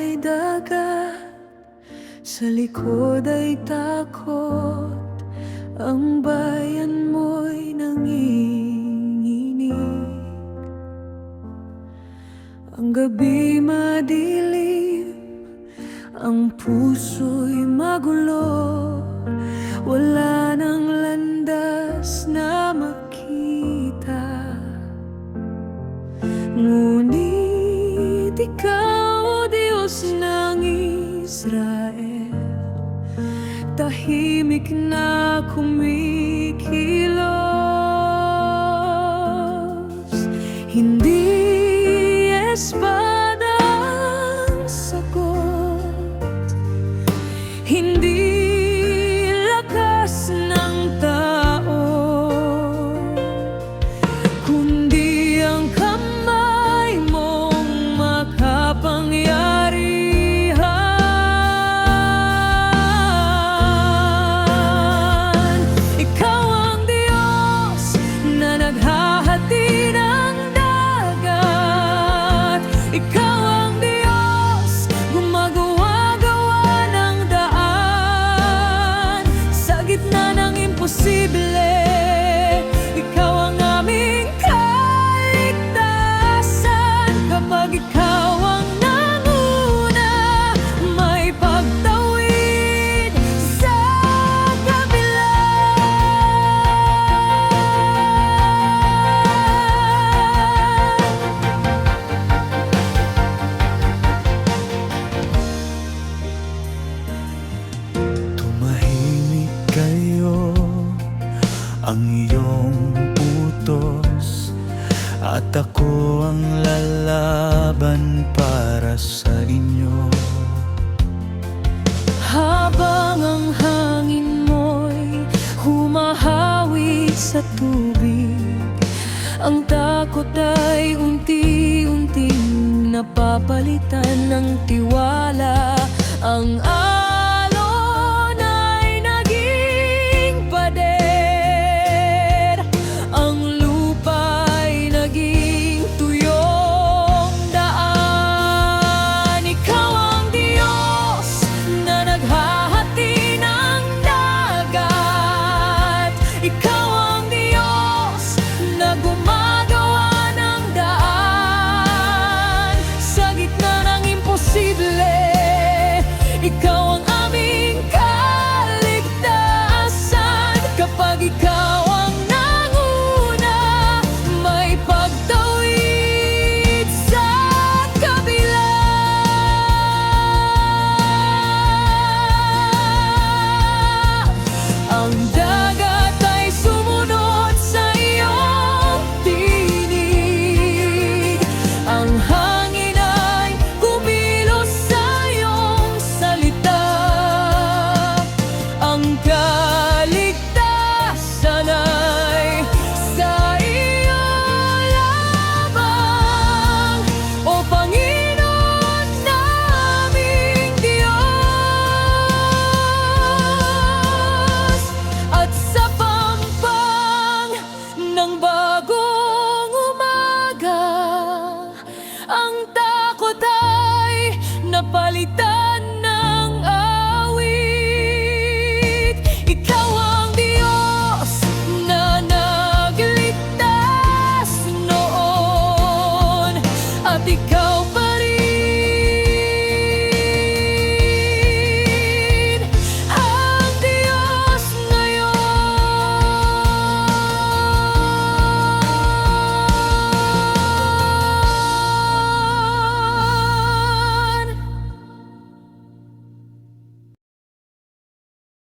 ay dagat, sa likod ay takot. Ang bayan mo'y nanginginig. Ang gabi madilim, ang puso'y magulo. Wala nang landas na makita. Ngunit ikaw, Diyos ng Israel, tahimik na kumikilos. Hindi espada ang sagot, hindi lakas ng tao, kundi ang kamay mong makapangyarihan. Ikaw ang Diyos na naghahati ng dagat. Ikaw ang Diyos, gumagawa-gawa ng daan sa gitna ng imposible. Ikaw ang aming kaligtasan. Kapag ikaw ang nanguna, may pagtawid sa kabila. Tumahimik kayo, ang iyong utos, at ako ang lalaban para sa inyo. Habang ang hangin mo'y humahawig sa tubig, ang takot ay unti-unting napapalitan ng tiwala. Ang alon ay naging pader, ang lupa ay naging tuyong daan. Ikaw ang Diyos na naghahati ng dagat. Ikaw ang Diyos na gumagawa ng daan sa gitna ng imposible. Ikaw ang aming kaligtasan. Kapag ikaw ang nanguna, may pagtawid sa kabila. Ang dagat ay sumunod sa iyong tinig. Ang hangin ay kumilos sa iyong salita. Ang kaligtasan ay sa iyo lamang, O Panginoon naming Diyos. At sa pampang ng bagong umaga, ang takot ay napalitan